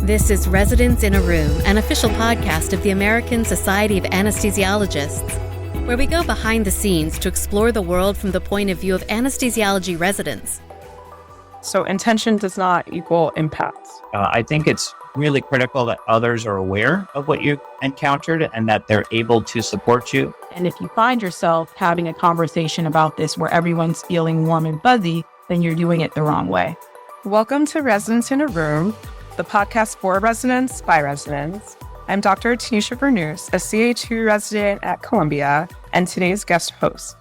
This is Residents in a Room, an official podcast of the American Society of Anesthesiologists, where we go behind the scenes to explore the world from the point of view of anesthesiology residents. So intention does not equal impact. I think it's really critical that others are aware of what you encountered and that they're able to support you. And if you find yourself having a conversation about this where everyone's feeling warm and fuzzy, then you're doing it the wrong way. Welcome to Residents in a Room, the podcast for residents by residents. I'm Dr. Tanisha Verneus, a CA2 resident at Columbia, and today's guest host.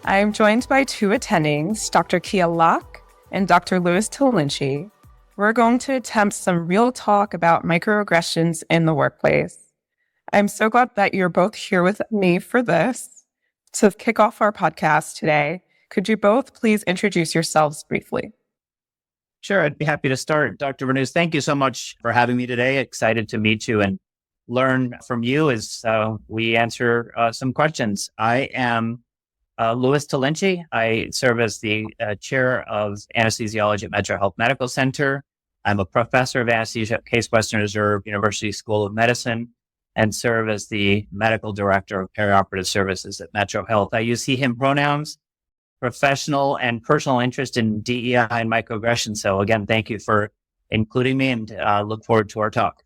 I am joined by two attendings, Dr. Keya Locke and Dr. Tollinche. We're going to attempt some real talk about microaggressions in the workplace. I'm so glad that you're both here with me for this. To kick off our podcast today, could you both please introduce yourselves briefly? Sure, I'd be happy to start. Dr. Verneus, thank you so much for having me today. Excited to meet you and learn from you as we answer some questions. I am Tollinche. I serve as the chair of anesthesiology at Metro Health Medical Center. I'm a professor of anesthesia at Case Western Reserve University School of Medicine and serve as the medical director of perioperative services at Metro Health. I use he, him pronouns, professional and personal interest in DEI and microaggressions. So again, thank you for including me and look forward to our talk.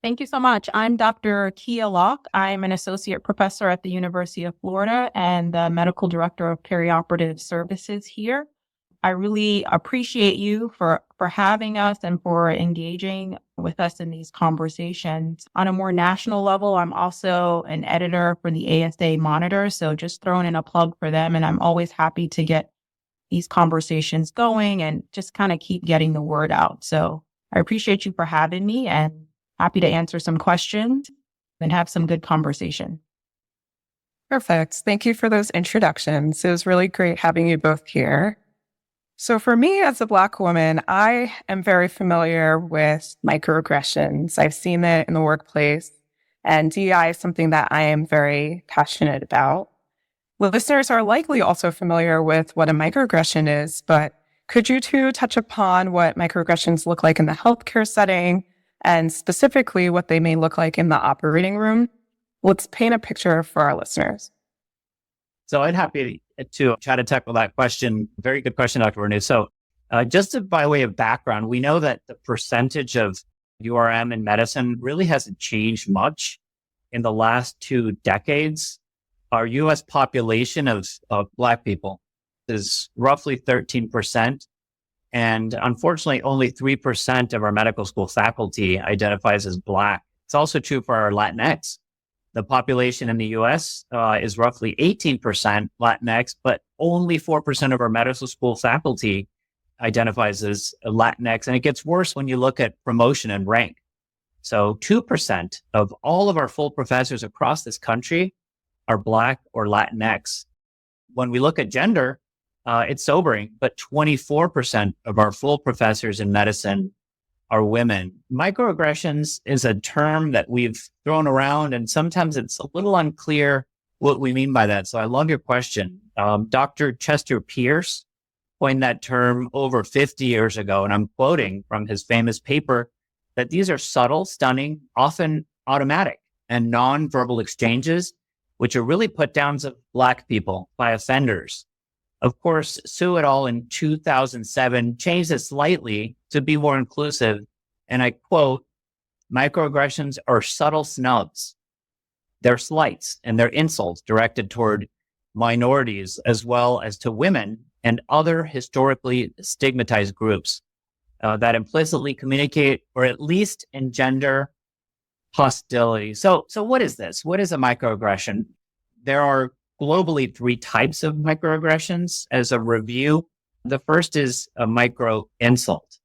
Thank you so much. I'm Dr. Keya Locke. I'm an associate professor at the University of Florida and the medical director of perioperative services here. I really appreciate you for having us and for engaging with us in these conversations. On a more national level, I'm also an editor for the ASA Monitor, so just throwing in a plug for them. And I'm always happy to get these conversations going and just kind of keep getting the word out. So I appreciate you for having me and happy to answer some questions and have some good conversation. Perfect. Thank you for those introductions. It was really great having you both here. So for me as a Black woman, I am very familiar with microaggressions. I've seen it in the workplace, and DEI is something that I am very passionate about. Listeners are likely also familiar with what a microaggression is, but could you two touch upon what microaggressions look like in the healthcare setting and specifically what they may look like in the operating room? Let's paint a picture for our listeners. So I'd happy to try to tackle that question. Very good question, Dr. Verneus. So by way of background, we know that the percentage of URM in medicine really hasn't changed much in the last 2 decades. Our U.S. population of Black people is roughly 13%. And unfortunately, only 3% of our medical school faculty identifies as Black. It's also true for our Latinx. The population in the U.S. Is roughly 18% Latinx, but only 4% of our medical school faculty identifies as Latinx. And it gets worse when you look at promotion and rank. So 2% of all of our full professors across this country are Black or Latinx. When we look at gender, it's sobering, but 24% of our full professors in medicine are women. Microaggressions is a term that we've thrown around, and sometimes it's a little unclear what we mean by that. So I love your question. Dr. Chester Pierce coined that term over 50 years ago, and I'm quoting from his famous paper that these are subtle, stunning, often automatic and non-verbal exchanges, which are really put downs of Black people by offenders. Of course, Sue et al. In 2007 changed it slightly to be more inclusive. And I quote, microaggressions are subtle snubs. They're slights and they're insults directed toward minorities as well as to women and other historically stigmatized groups that implicitly communicate or at least engender hostility. So what is this? What is a microaggression? There are globally 3 types of microaggressions. As a review, the first is a micro insult.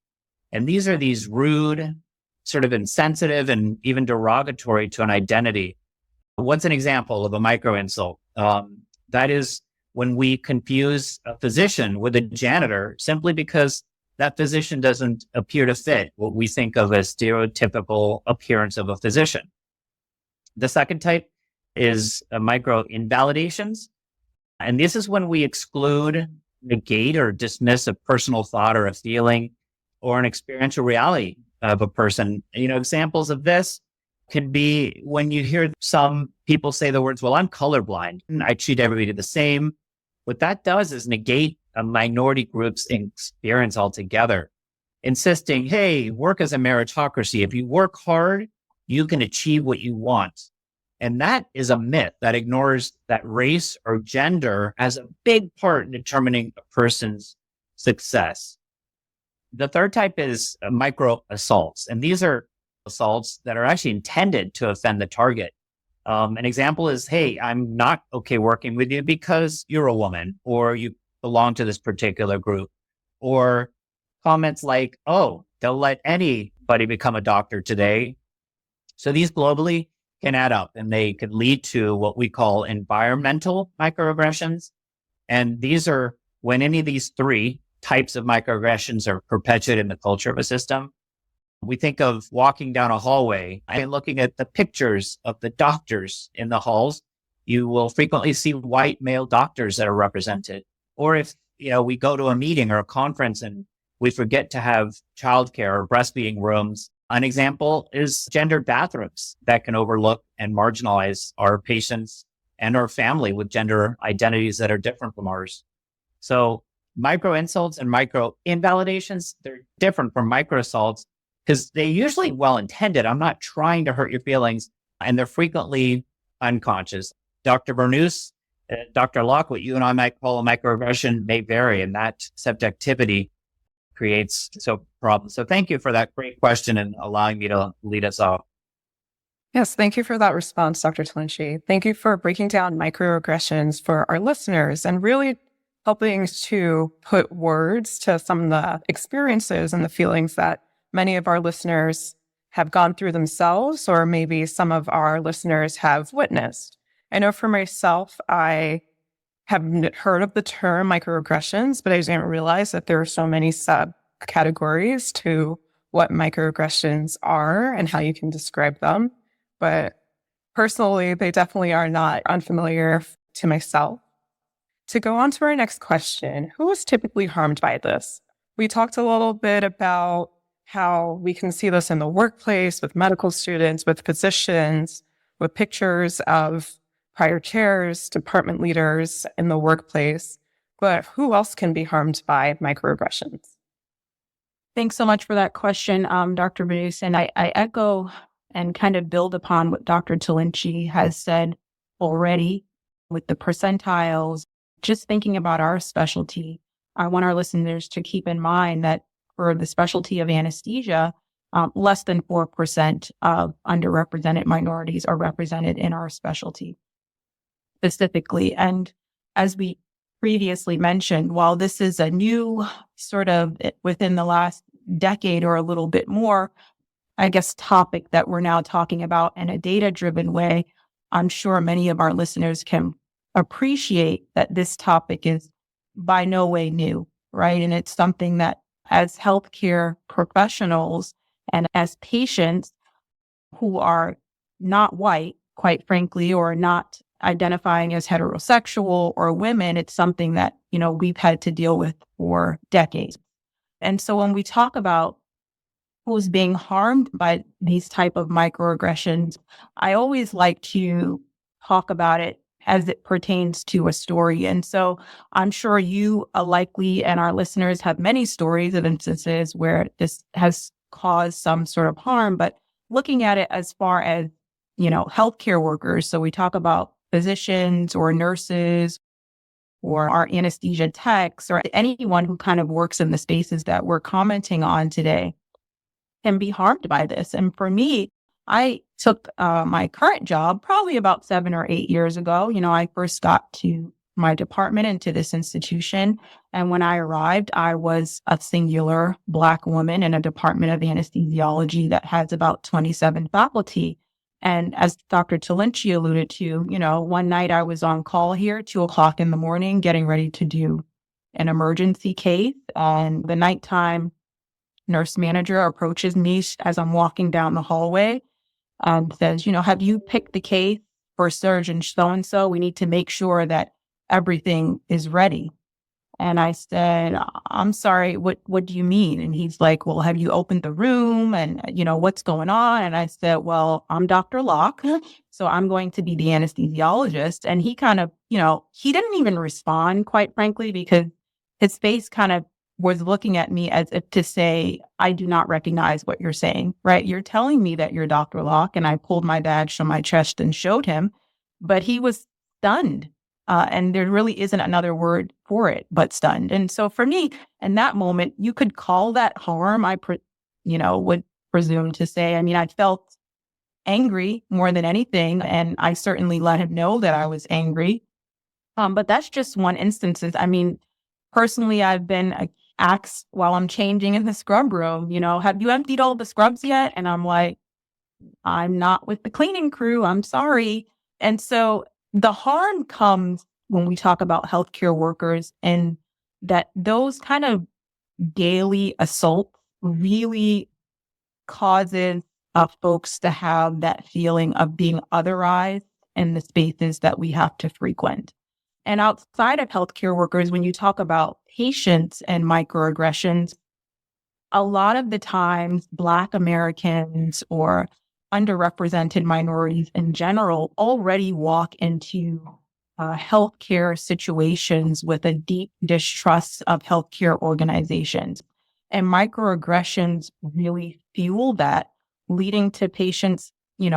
And these are these rude, sort of insensitive and even derogatory to an identity. What's an example of a micro insult? That is when we confuse a physician with a janitor simply because that physician doesn't appear to fit what we think of as stereotypical appearance of a physician. The second type is micro invalidations. And this is when we exclude, negate, or dismiss a personal thought or a feeling or an experiential reality of a person. Examples of this can be when you hear some people say the words, well, I'm colorblind. I treat everybody the same. What that does is negate a minority group's experience altogether, insisting, hey, work is a meritocracy. If you work hard, you can achieve what you want. And that is a myth that ignores that race or gender has a big part in determining a person's success. The third type is micro assaults. And these are assaults that are actually intended to offend the target. An example is, hey, I'm not okay working with you because you're a woman or you belong to this particular group. Or comments like, oh, they'll let anybody become a doctor today. So these globally can add up and they can lead to what we call environmental microaggressions. And these are when any of these three types of microaggressions are perpetuated in the culture of a system. We think of walking down a hallway and looking at the pictures of the doctors in the halls. You will frequently see white male doctors that are represented. Or if, we go to a meeting or a conference and we forget to have childcare or breastfeeding rooms. An example is gendered bathrooms that can overlook and marginalize our patients and our family with gender identities that are different from ours. So micro insults and micro invalidations, they're different from micro assaults because they're usually well-intended. I'm not trying to hurt your feelings, and they're frequently unconscious. Dr. Verneus, Dr. Locke, what you and I might call a microaggression may vary, and that subjectivity creates problems. So thank you for that great question and allowing me to lead us off. Yes, thank you for that response, Dr. Tollinche. Thank you for breaking down microaggressions for our listeners and really helping to put words to some of the experiences and the feelings that many of our listeners have gone through themselves, or maybe some of our listeners have witnessed. I know for myself, I have heard of the term microaggressions, but I didn't realize that there are so many subcategories to what microaggressions are and how you can describe them. But personally, they definitely are not unfamiliar to myself. To go on to our next question, who is typically harmed by this? We talked a little bit about how we can see this in the workplace with medical students, with physicians, with pictures of prior chairs, department leaders in the workplace. But who else can be harmed by microaggressions? Thanks so much for that question, Dr. Verneus. And I echo and kind of build upon what Dr. Tollinche has said already with the percentiles. Just thinking about our specialty, I want our listeners to keep in mind that for the specialty of anesthesia, less than 4% of underrepresented minorities are represented in our specialty specifically. And as we previously mentioned, while this is a new sort of within the last decade or a little bit more, I guess, topic that we're now talking about in a data-driven way, I'm sure many of our listeners can appreciate that this topic is by no way new, right? And it's something that as healthcare professionals and as patients who are not white, quite frankly, or not identifying as heterosexual or women, it's something that, we've had to deal with for decades. And so when we talk about who's being harmed by these type of microaggressions, I always like to talk about it as it pertains to a story. And so I'm sure you likely and our listeners have many stories of instances where this has caused some sort of harm, but looking at it as far as, healthcare workers. So we talk about physicians or nurses or our anesthesia techs or anyone who kind of works in the spaces that we're commenting on today can be harmed by this. And for me, I took my current job probably about 7 or 8 years ago. I first got to my department into this institution. And when I arrived, I was a singular Black woman in a department of anesthesiology that has about 27 faculty. And as Dr. Tollinche alluded to, one night I was on call here, 2:00 in the morning, getting ready to do an emergency case. And the nighttime nurse manager approaches me as I'm walking down the hallway and says, have you picked the case for surgeon so-and-so? We need to make sure that everything is ready. And I said, I'm sorry, what do you mean? And he's like, well, have you opened the room? And, what's going on? And I said, well, I'm Dr. Locke, so I'm going to be the anesthesiologist. And he kind of, he didn't even respond, quite frankly, because his face kind of was looking at me as if to say, I do not recognize what you're saying, right? You're telling me that you're Dr. Locke. And I pulled my badge from my chest and showed him, but he was stunned. And there really isn't another word for it but stunned. And so for me, in that moment, you could call that harm, would presume to say. I mean, I felt angry more than anything, and I certainly let him know that I was angry. But that's just one instance. I mean, personally, I've been asked while I'm changing in the scrub room, have you emptied all the scrubs yet? And I'm like, I'm not with the cleaning crew. I'm sorry. And so the harm comes when we talk about healthcare workers, and that those kind of daily assaults really causes folks to have that feeling of being otherized in the spaces that we have to frequent. And outside of healthcare workers, when you talk about patients and microaggressions, a lot of the times Black Americans or underrepresented minorities in general already walk into healthcare situations with a deep distrust of healthcare organizations. And microaggressions really fuel that, leading to patients,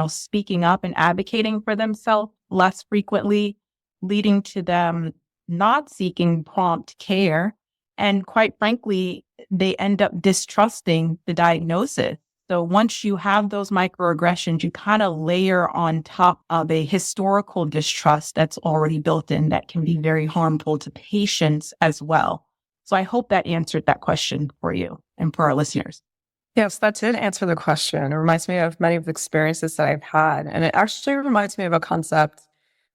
speaking up and advocating for themselves less frequently, leading to them not seeking prompt care. And quite frankly, they end up distrusting the diagnosis. So once you have those microaggressions, you kind of layer on top of a historical distrust that's already built in that can be very harmful to patients as well. So I hope that answered that question for you and for our listeners. Yes, that did answer the question. It reminds me of many of the experiences that I've had. And it actually reminds me of a concept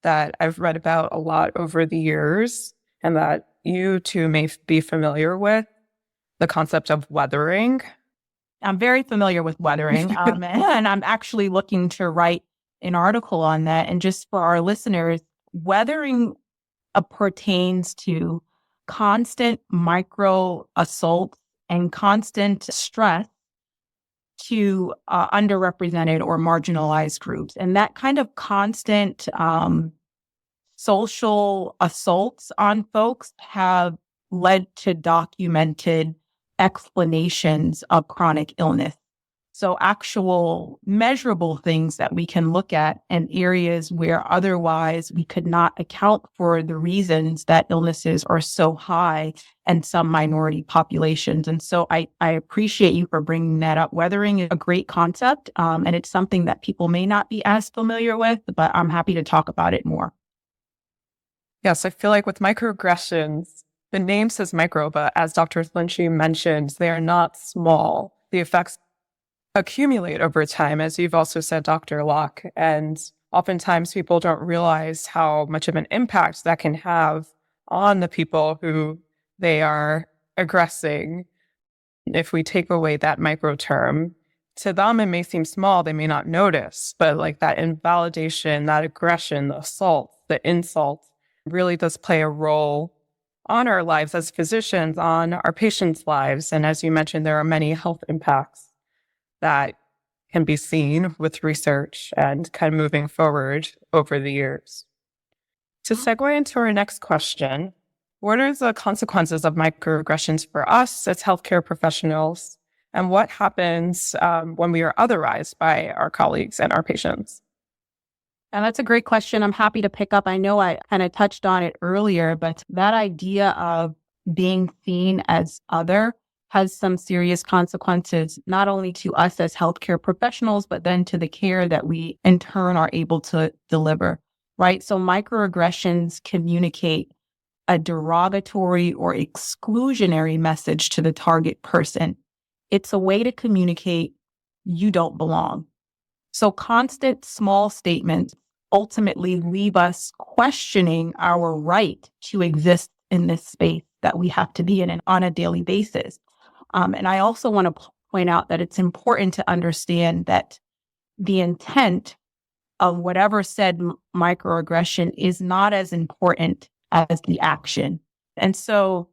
that I've read about a lot over the years and that you too may be familiar with, the concept of weathering. I'm very familiar with weathering, and I'm actually looking to write an article on that. And just for our listeners, weathering pertains to constant micro assaults and constant stress to underrepresented or marginalized groups. And that kind of constant social assaults on folks have led to documented explanations of chronic illness. So actual measurable things that we can look at in areas where otherwise we could not account for the reasons that illnesses are so high in some minority populations. And so I appreciate you for bringing that up. Weathering is a great concept, and it's something that people may not be as familiar with, but I'm happy to talk about it more. Yes, I feel like with microaggressions, the name says micro, but as Dr. Tollinche mentioned, they are not small. The effects accumulate over time, as you've also said, Dr. Locke. And oftentimes people don't realize how much of an impact that can have on the people who they are aggressing. If we take away that micro term, to them it may seem small, they may not notice, but like that invalidation, that aggression, the assault, the insult really does play a role on our lives as physicians, on our patients' lives. And as you mentioned, there are many health impacts that can be seen with research and kind of moving forward over the years. To segue into our next question, what are the consequences of microaggressions for us as healthcare professionals? And what happens when we are otherized by our colleagues and our patients? And that's a great question. I'm happy to pick up. I know I kind of touched on it earlier, but that idea of being seen as other has some serious consequences, not only to us as healthcare professionals, but then to the care that we in turn are able to deliver, right? So microaggressions communicate a derogatory or exclusionary message to the target person. It's a way to communicate you don't belong. So constant small statements ultimately leave us questioning our right to exist in this space that we have to be in on a daily basis. And I also want to point out that it's important to understand that the intent of whatever said microaggression is not as important as the action. And so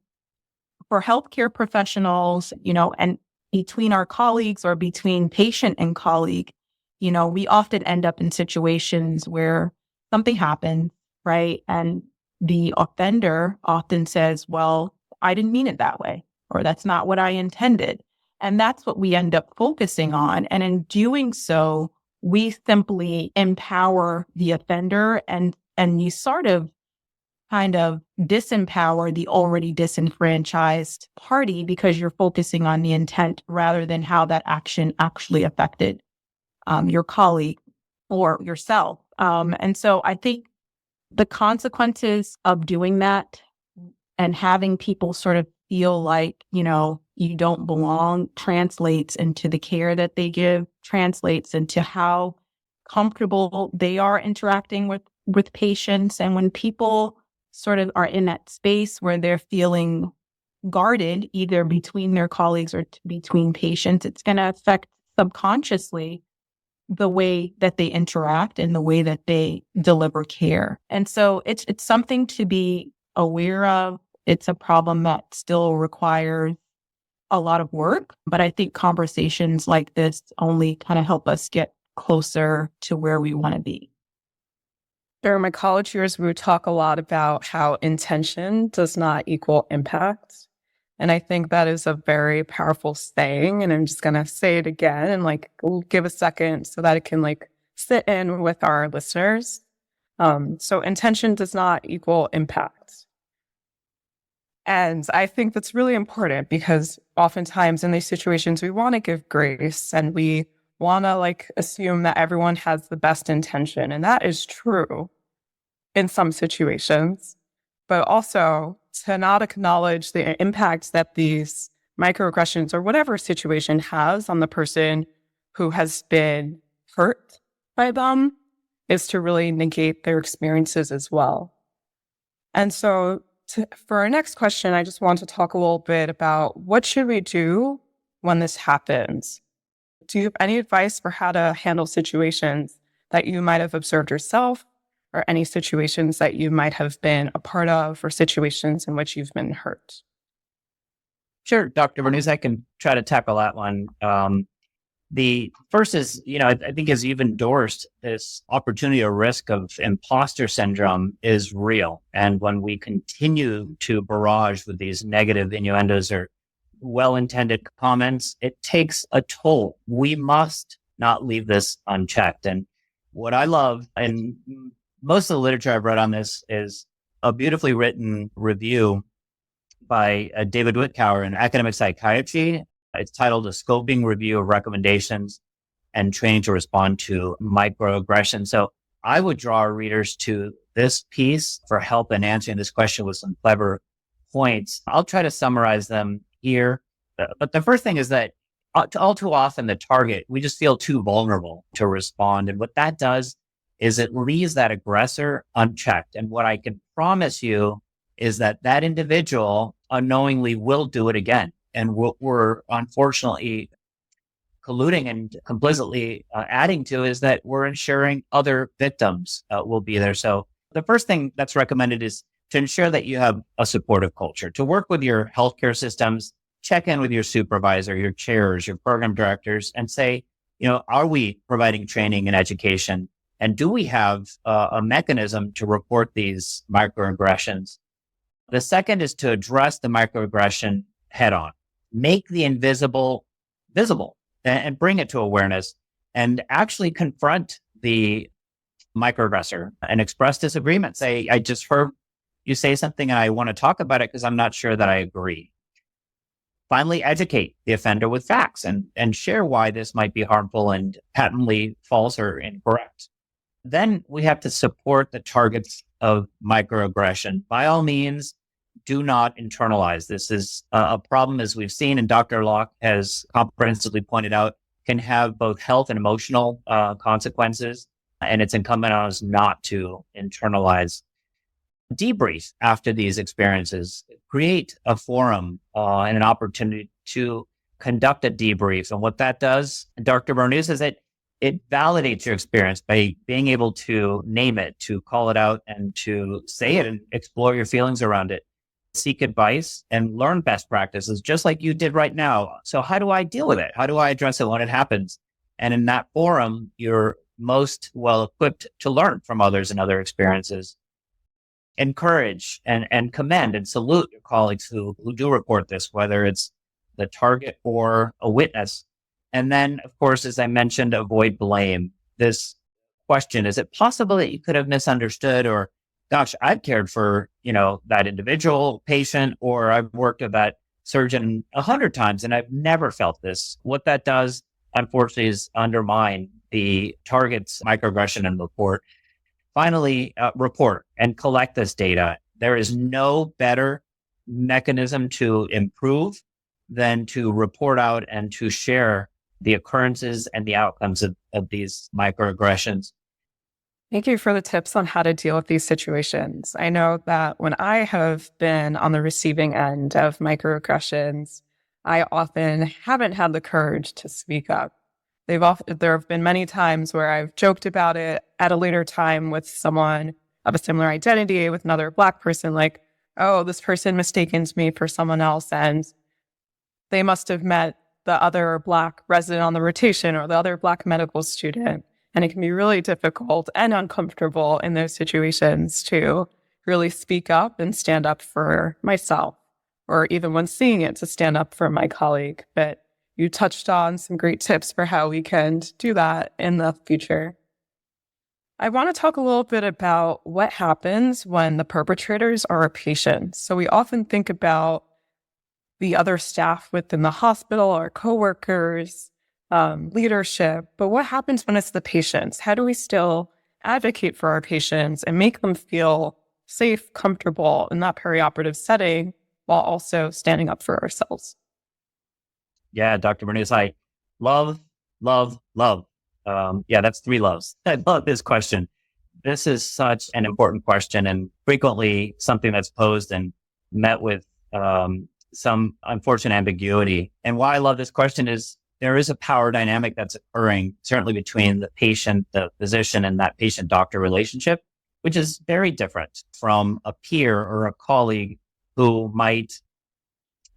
for healthcare professionals, and between our colleagues or between patient and colleague, we often end up in situations where something happens, right? And the offender often says, well, I didn't mean it that way, or that's not what I intended. And that's what we end up focusing on. And in doing so, we simply empower the offender and you sort of kind of disempower the already disenfranchised party because you're focusing on the intent rather than how that action actually affected your colleague or yourself. And so I think the consequences of doing that and having people sort of feel like, you don't belong translates into the care that they give, translates into how comfortable they are interacting with patients. And when people sort of are in that space where they're feeling guarded, either between their colleagues or between patients, it's going to affect subconsciously the way that they interact and the way that they deliver care. And so it's something to be aware of. It's a problem that still requires a lot of work, but I think conversations like this only kind of help us get closer to where we want to be. During my college years, we would talk a lot about how intention does not equal impact. And I think that is a very powerful saying. And I'm just going to say it again and give a second so that it can sit in with our listeners. So intention does not equal impact. And I think that's really important because oftentimes in these situations, we want to give grace and we want to assume that everyone has the best intention. And that is true in some situations, but also to not acknowledge the impact that these microaggressions or whatever situation has on the person who has been hurt by them is to really negate their experiences as well. And so for our next question, I just want to talk a little bit about what should we do when this happens? Do you have any advice for how to handle situations that you might have observed yourself or any situations that you might have been a part of or situations in which you've been hurt? Sure, Dr. Verneus, I can try to tackle that one. The first is, I think as you've endorsed, this opportunity or risk of imposter syndrome is real. And when we continue to barrage with these negative innuendos or well-intended comments, it takes a toll. We must not leave this unchecked. And what I love, and most of the literature I've read on this, is a beautifully written review by David Whitcower in Academic Psychiatry. It's titled A Scoping Review of Recommendations and Training to Respond to Microaggressions. So I would draw our readers to this piece for help in answering this question with some clever points. I'll try to summarize them here. But the first thing is that all too often the target, we just feel too vulnerable to respond. And what that does is it leaves that aggressor unchecked. And what I can promise you is that that individual unknowingly will do it again. And what we're unfortunately colluding and complicitly adding to is that we're ensuring other victims will be there. So the first thing that's recommended is to ensure that you have a supportive culture, to work with your healthcare systems, check in with your supervisor, your chairs, your program directors, and say, are we providing training and education? And do we have a mechanism to report these microaggressions? The second is to address the microaggression head on. Make the invisible visible and bring it to awareness and actually confront the microaggressor and express disagreement. Say, I just heard you say something and I want to talk about it because I'm not sure that I agree. Finally, educate the offender with facts and share why this might be harmful and patently false or incorrect. Then we have to support the targets of microaggression. By all means, do not internalize. This is a problem, as we've seen, and Dr. Locke has comprehensively pointed out, can have both health and emotional consequences, and it's incumbent on us not to internalize. Debrief after these experiences. Create a forum and an opportunity to conduct a debrief. And what that does, Dr. Verneus, is that it validates your experience by being able to name it, to call it out, and to say it and explore your feelings around it. seek advice and learn best practices, just like you did right now. So how do I deal with it? How do I address it when it happens? And in that forum, you're most well equipped to learn from others and other experiences. Encourage and commend and salute your colleagues who do report this, whether it's the target or a witness. And then, of course, as I mentioned, avoid blame. This question, is it possible that you could have misunderstood, or gosh, I've cared for, that individual patient, or I've worked with that surgeon 100 times and I've never felt this. What that does, unfortunately, is undermine the target's microaggression and report. Finally, report and collect this data. There is no better mechanism to improve than to report out and to share the occurrences and the outcomes of these microaggressions. Thank you for the tips on how to deal with these situations. I know that when I have been on the receiving end of microaggressions, I often haven't had the courage to speak up. There have been many times where I've joked about it at a later time with someone of a similar identity, with another Black person, like, oh, this person mistaken me for someone else, and they must have met the other Black resident on the rotation or the other Black medical student. And it can be really difficult and uncomfortable in those situations to really speak up and stand up for myself, or even when seeing it, to stand up for my colleague. But you touched on some great tips for how we can do that in the future. I want to talk a little bit about what happens when the perpetrators are a patient. So we often think about the other staff within the hospital, our coworkers, leadership, but what happens when it's the patients? How do we still advocate for our patients and make them feel safe, comfortable in that perioperative setting while also standing up for ourselves? Yeah, Dr. Verneus, I love. That's 3 loves. I love this question. This is such an important question, and frequently something that's posed and met with some unfortunate ambiguity. And why I love this question is there is a power dynamic that's occurring, certainly between the patient, the physician, and that patient-doctor relationship, which is very different from a peer or a colleague who might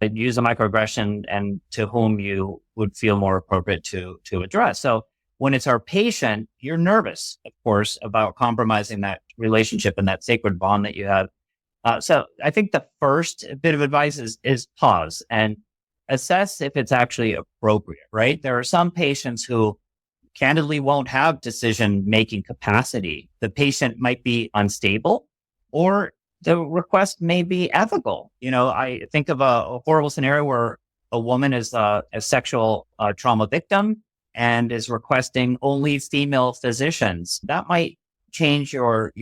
use a microaggression and to whom you would feel more appropriate to address. So when it's our patient, you're nervous, of course, about compromising that relationship and that sacred bond that you have. So I think the first bit of advice is pause and assess if it's actually appropriate, right? There are some patients who candidly won't have decision-making capacity. The patient might be unstable, or the request may be ethical. I think of a horrible scenario where a woman is a sexual trauma victim and is requesting only female physicians. That might change your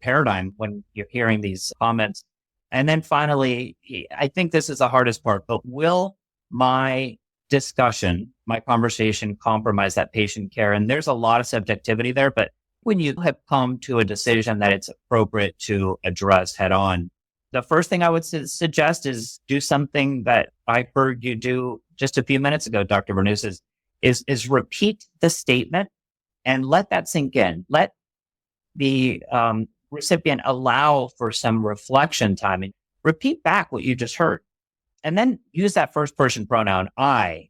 paradigm when you're hearing these comments. And then finally, I think this is the hardest part, but will my discussion, my conversation compromise that patient care? And there's a lot of subjectivity there, but when you have come to a decision that it's appropriate to address head on, the first thing I would suggest is do something that I heard you do just a few minutes ago, Dr. Verneus, is repeat the statement and let that sink in. Let the recipient allow for some reflection time and repeat back what you just heard. And then use that first person pronoun, I,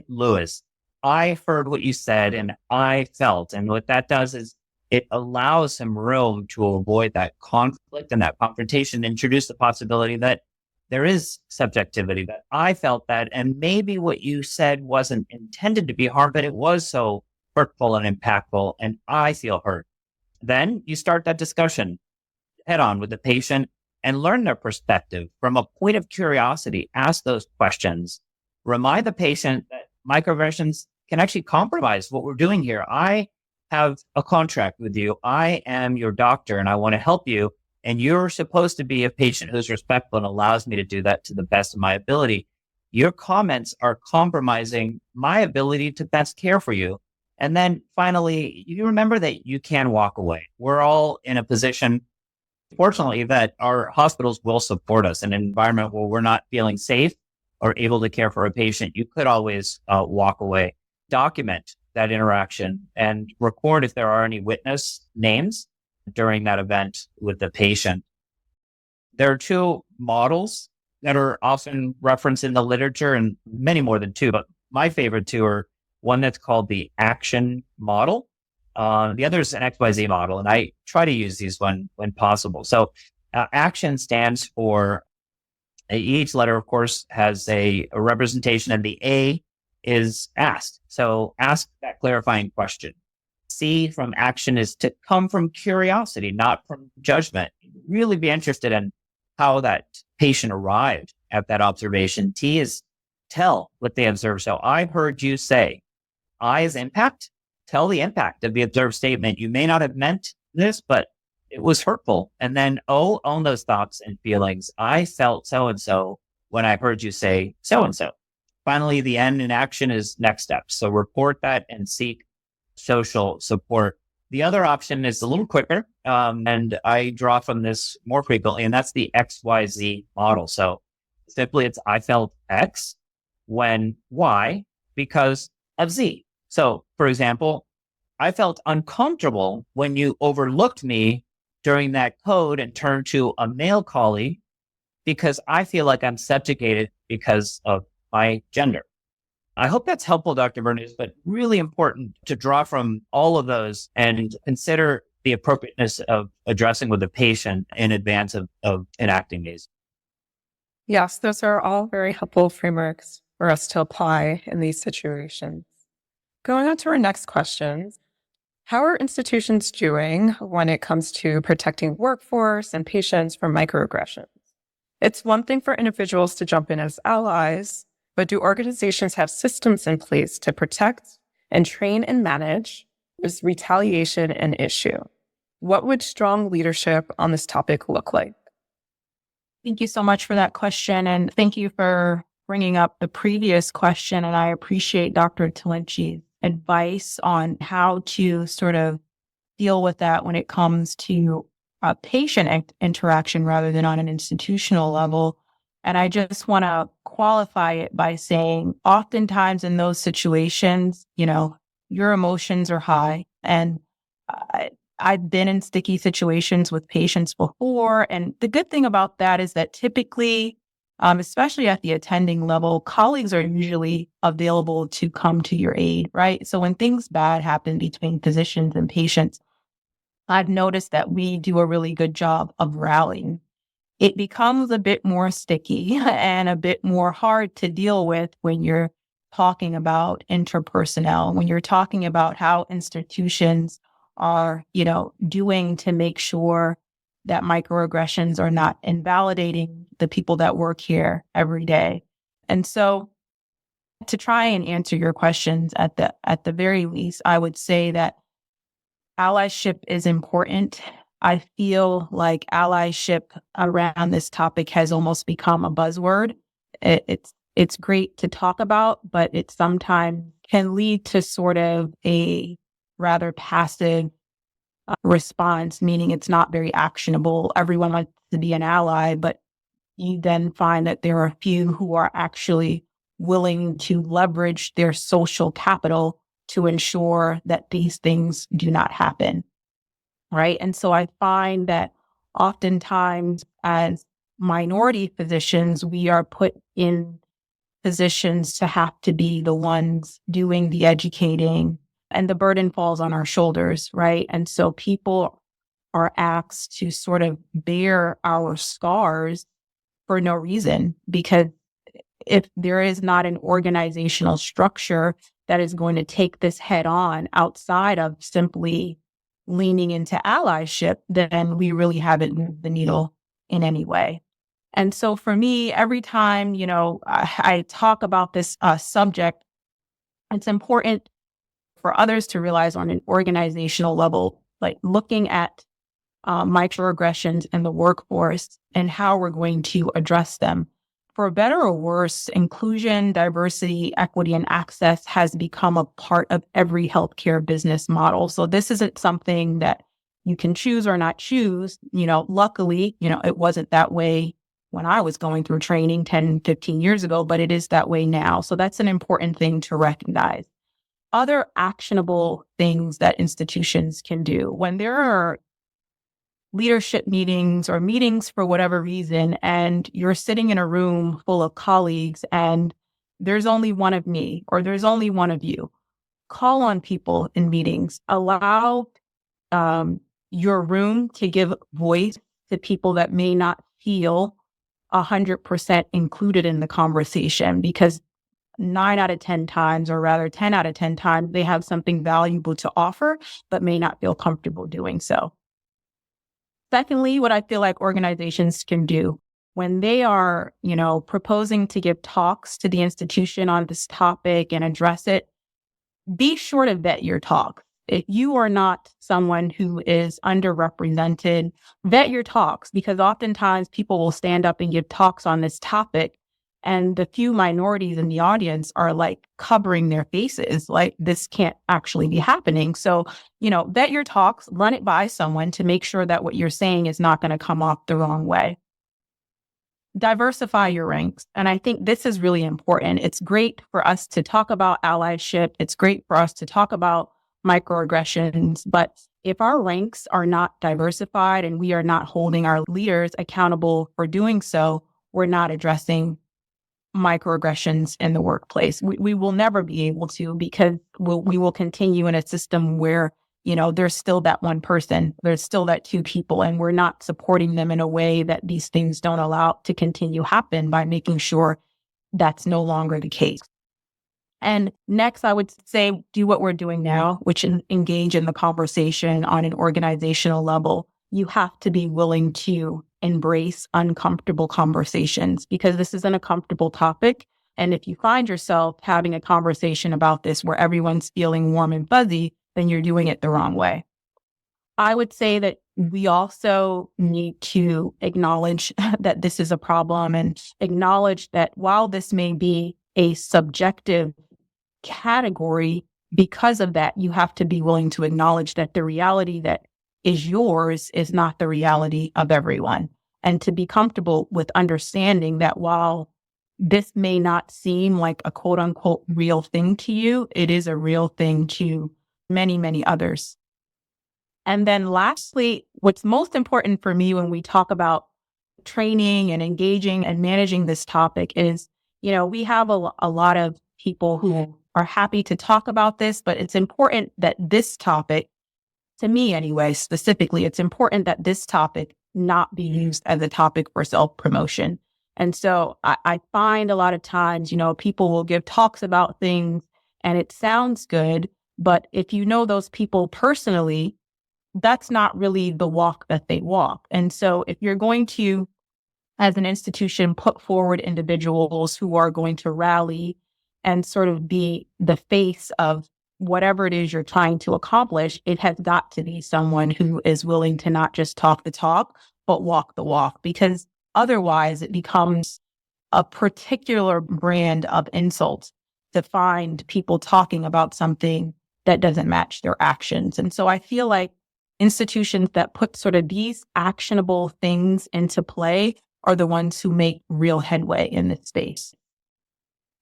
Louis. I heard what you said and I felt. And what that does is it allows some room to avoid that conflict and that confrontation, introduce the possibility that there is subjectivity, that I felt that, and maybe what you said wasn't intended to be harm, but it was so hurtful and impactful, and I feel hurt. Then you start that discussion head on with the patient and learn their perspective from a point of curiosity. Ask those questions. Remind the patient that microaggressions can actually compromise what we're doing here. I have a contract with you. I am your doctor and I want to help you. And you're supposed to be a patient who's respectful and allows me to do that to the best of my ability. Your comments are compromising my ability to best care for you. And then finally, you remember that you can walk away. We're all in a position, fortunately, that our hospitals will support us in an environment where we're not feeling safe or able to care for a patient. You could always walk away. Document that interaction and record if there are any witness names during that event with the patient. there are two models that are often referenced in the literature, and many more than two, but my favorite two are one that's called the action model. The other is an XYZ model, and I try to use these when possible. So action stands for, each letter, of course, has a representation, and the A is asked. So ask that clarifying question. C from action is to come from curiosity, not from judgment. Really be interested in how that patient arrived at that observation. T is tell what they observed. So I heard you say. I is impact. Tell the impact of the observed statement. You may not have meant this, but it was hurtful. And then O, own those thoughts and feelings. I felt so-and-so when I heard you say so-and-so. Finally, the N in action is next steps. So report that and seek social support. The other option is a little quicker, and I draw from this more frequently, and that's the XYZ model. So simply it's I felt X when Y because of Z. So for example, I felt uncomfortable when you overlooked me during that code and turned to a male colleague because I feel like I'm subjugated because of my gender. I hope that's helpful, Dr. Verneus, but really important to draw from all of those and consider the appropriateness of addressing with the patient in advance of enacting these. Yes, those are all very helpful frameworks for us to apply in these situations. Going on to our next questions. How are institutions doing when it comes to protecting workforce and patients from microaggressions? It's one thing for individuals to jump in as allies, but do organizations have systems in place to protect and train and manage? Is retaliation an issue? What would strong leadership on this topic look like? Thank you so much for that question. And thank you for bringing up the previous question. And I appreciate Dr. Tollinche's advice on how to sort of deal with that when it comes to a patient interaction rather than on an institutional level. And I just want to qualify it by saying oftentimes in those situations, your emotions are high. And I've been in sticky situations with patients before. And the good thing about that is that typically, especially at the attending level, colleagues are usually available to come to your aid, right? So when things bad happen between physicians and patients, I've noticed that we do a really good job of rallying. It becomes a bit more sticky and a bit more hard to deal with when you're talking about interpersonnel, when you're talking about how institutions are, doing to make sure that microaggressions are not invalidating the people that work here every day. And so to try and answer your questions at the very least, I would say that allyship is important. I feel like allyship around this topic has almost become a buzzword. It's great to talk about, but it sometimes can lead to sort of a rather passive response, meaning it's not very actionable. Everyone wants to be an ally, but you then find that there are a few who are actually willing to leverage their social capital to ensure that these things do not happen. Right. And so I find that oftentimes as minority physicians, we are put in positions to have to be the ones doing the educating, and the burden falls on our shoulders. Right. And so people are asked to sort of bear our scars for no reason, because if there is not an organizational structure that is going to take this head on outside of simply leaning into allyship, then we really haven't moved the needle in any way. And so for me, every time, I talk about this subject, it's important for others to realize on an organizational level, like looking at microaggressions in the workforce and how we're going to address them. For better or worse, inclusion, diversity, equity, and access has become a part of every healthcare business model. So this isn't something that you can choose or not choose. Luckily, it wasn't that way when I was going through training 10, 15 years ago, but it is that way now. So that's an important thing to recognize. Other actionable things that institutions can do when there are leadership meetings or meetings for whatever reason, and you're sitting in a room full of colleagues and there's only one of me or there's only one of you. Call on people in meetings. Allow your room to give voice to people that may not feel 100% included in the conversation, because 9 out of 10 times, or rather 10 out of 10 times, they have something valuable to offer, but may not feel comfortable doing so. Secondly, what I feel like organizations can do when they are, proposing to give talks to the institution on this topic and address it, be sure to vet your talk. If you are not someone who is underrepresented, vet your talks, because oftentimes people will stand up and give talks on this topic, and the few minorities in the audience are like covering their faces, like this can't actually be happening. So, vet your talks, run it by someone to make sure that what you're saying is not going to come off the wrong way. Diversify your ranks. And I think this is really important. It's great for us to talk about allyship. It's great for us to talk about microaggressions. But if our ranks are not diversified and we are not holding our leaders accountable for doing so, we're not addressing microaggressions in the workplace. We will never be able to, because we will continue in a system where, there's still that one person, there's still that two people, and we're not supporting them in a way that these things don't allow to continue happen by making sure that's no longer the case. And next, I would say, do what we're doing now, which engage in the conversation on an organizational level. You have to be willing to embrace uncomfortable conversations, because this is an uncomfortable topic. And if you find yourself having a conversation about this where everyone's feeling warm and fuzzy, then you're doing it the wrong way. I would say that we also need to acknowledge that this is a problem, and acknowledge that while this may be a subjective category, because of that, you have to be willing to acknowledge that the reality that is yours is not the reality of everyone. And to be comfortable with understanding that while this may not seem like a quote unquote real thing to you, it is a real thing to many, many others. And then lastly, what's most important for me when we talk about training and engaging and managing this topic is, we have a lot of people who are happy to talk about this, but it's important that this topic, to me anyway, specifically, it's important that this topic not be used as a topic for self-promotion. And so I find a lot of times, people will give talks about things and it sounds good, but if you know those people personally, that's not really the walk that they walk. And so if you're going to, as an institution, put forward individuals who are going to rally and sort of be the face of whatever it is you're trying to accomplish, it has got to be someone who is willing to not just talk the talk, but walk the walk, because otherwise it becomes a particular brand of insult to find people talking about something that doesn't match their actions. And so I feel like institutions that put sort of these actionable things into play are the ones who make real headway in this space.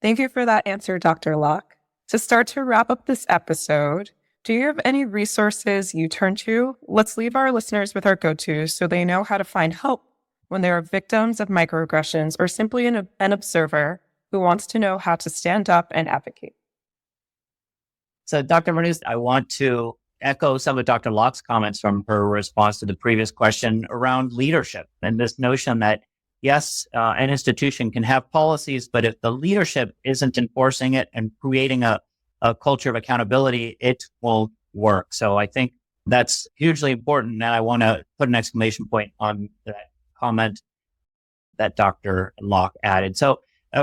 Thank you for that answer, Dr. Locke. To start to wrap up this episode, do you have any resources you turn to? Let's leave our listeners with our go-tos so they know how to find help when they are victims of microaggressions, or simply an observer who wants to know how to stand up and advocate. So, Dr. Verneus, I want to echo some of Dr. Locke's comments from her response to the previous question around leadership, and this notion that, yes, an institution can have policies, but if the leadership isn't enforcing it and creating a culture of accountability, it won't work. So I think that's hugely important. And I want to put an exclamation point on that comment that Dr. Locke added. So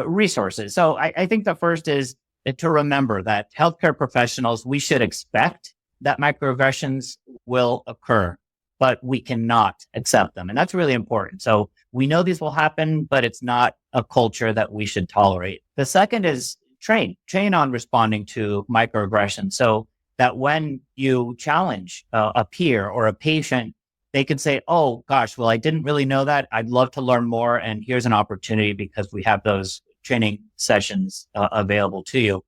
resources. So I think the first is to remember that healthcare professionals, we should expect that microaggressions will occur, but we cannot accept them. And that's really important. So we know these will happen, but it's not a culture that we should tolerate. The second is train on responding to microaggressions, so that when you challenge a peer or a patient, they can say, oh gosh, well, I didn't really know that. I'd love to learn more. And here's an opportunity because we have those training sessions available to you.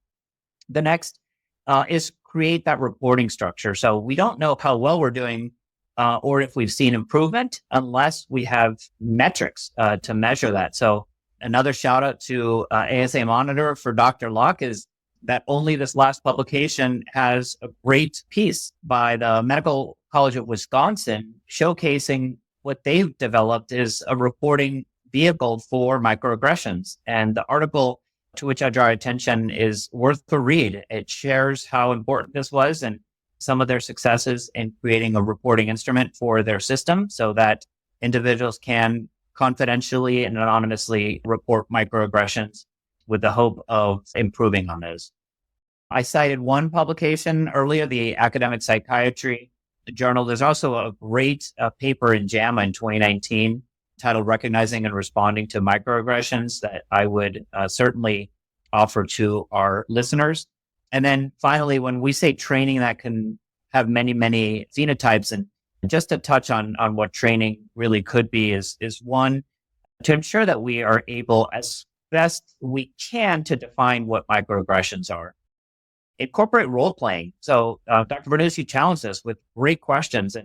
The next is create that reporting structure. So we don't know how well we're doing or if we've seen improvement unless we have metrics to measure that. So another shout out to ASA Monitor for Dr. Locke is that only this last publication has a great piece by the Medical College of Wisconsin showcasing what they've developed is a reporting vehicle for microaggressions. And the article to which I draw attention is worth a read. It shares how important this was and some of their successes in creating a reporting instrument for their system so that individuals can confidentially and anonymously report microaggressions with the hope of improving on those. I cited one publication earlier, the Academic Psychiatry Journal. There's also a great paper in JAMA in 2019 titled Recognizing and Responding to Microaggressions that I would certainly offer to our listeners. And then finally, when we say training that can have many, many phenotypes, and just to touch on what training really could be is one, to ensure that we are able as best we can to define what microaggressions are. Incorporate role playing. So Dr. Verneus, you challenged us with great questions.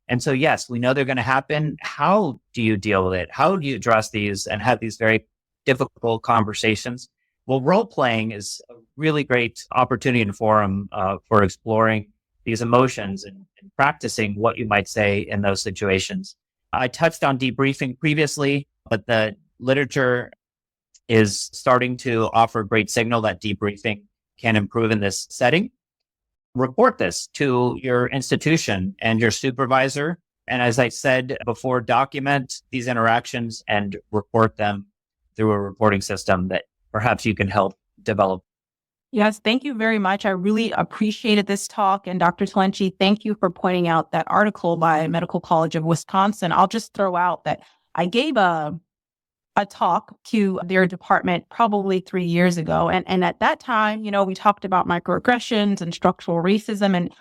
And so, yes, we know they're going to happen. How do you deal with it? How do you address these and have these very difficult conversations? Well, role playing is a really great opportunity and forum for exploring these emotions and practicing what you might say in those situations. I touched on debriefing previously, but the literature is starting to offer a great signal that debriefing can improve in this setting. Report this to your institution and your supervisor. And as I said before, document these interactions and report them through a reporting system that perhaps you can help develop. Yes, thank you very much. I really appreciated this talk. And Dr. Tollinche, thank you for pointing out that article by Medical College of Wisconsin. I'll just throw out that I gave a talk to their department probably 3 years ago. And at that time, we talked about microaggressions and structural racism. And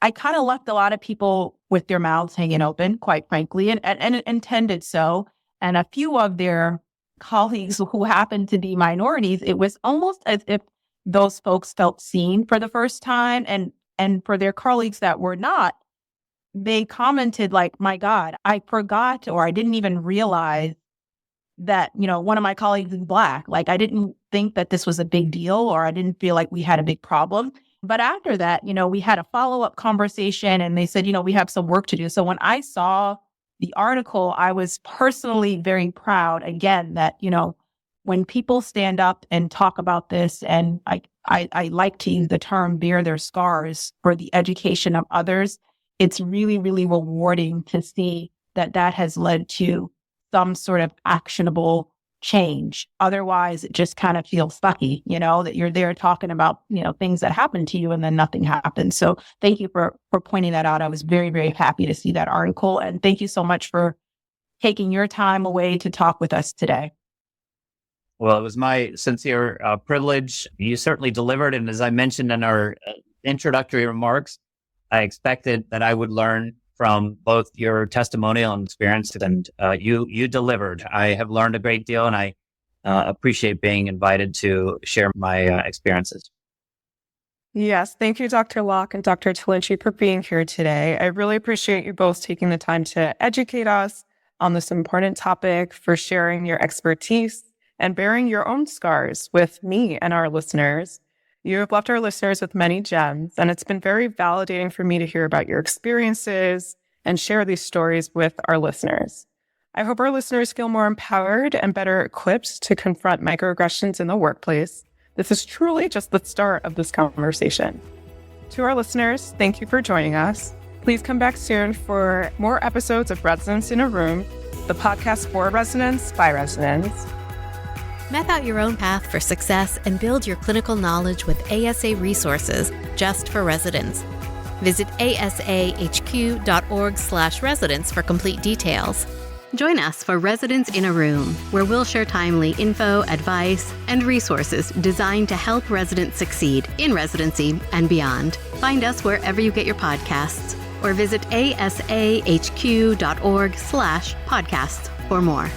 I kind of left a lot of people with their mouths hanging open, quite frankly, and intended so. And a few of their colleagues who happened to be minorities, it was almost as if those folks felt seen for the first time. And for their colleagues that were not, they commented like, my God, I forgot, or I didn't even realize that, one of my colleagues is Black. Like, I didn't think that this was a big deal, or I didn't feel like we had a big problem. But after that, we had a follow-up conversation and they said, we have some work to do. So when I saw the article, I was personally very proud, again, that, when people stand up and talk about this, and I like to use the term bear their scars for the education of others, it's really, really rewarding to see that has led to some sort of actionable change. Otherwise, it just kind of feels sucky, that you're there talking about, things that happened to you and then nothing happened. So thank you for pointing that out. I was very, very happy to see that article. And thank you so much for taking your time away to talk with us today. Well, it was my sincere privilege. You certainly delivered. And as I mentioned in our introductory remarks, I expected that I would learn from both your testimonial and experience, and you delivered. I have learned a great deal, and I appreciate being invited to share my experiences. Yes, thank you, Dr. Locke and Dr. Tollinche, for being here today. I really appreciate you both taking the time to educate us on this important topic, for sharing your expertise and bearing your own scars with me and our listeners. You have left our listeners with many gems, and it's been very validating for me to hear about your experiences and share these stories with our listeners. I hope our listeners feel more empowered and better equipped to confront microaggressions in the workplace. This is truly just the start of this conversation. To our listeners, thank you for joining us. Please come back soon for more episodes of Residents in a Room, the podcast for residents by residents. Map out your own path for success and build your clinical knowledge with ASA resources just for residents. Visit asahq.org/residents for complete details. Join us for Residents in a Room, where we'll share timely info, advice, and resources designed to help residents succeed in residency and beyond. Find us wherever you get your podcasts, or visit asahq.org/podcasts for more.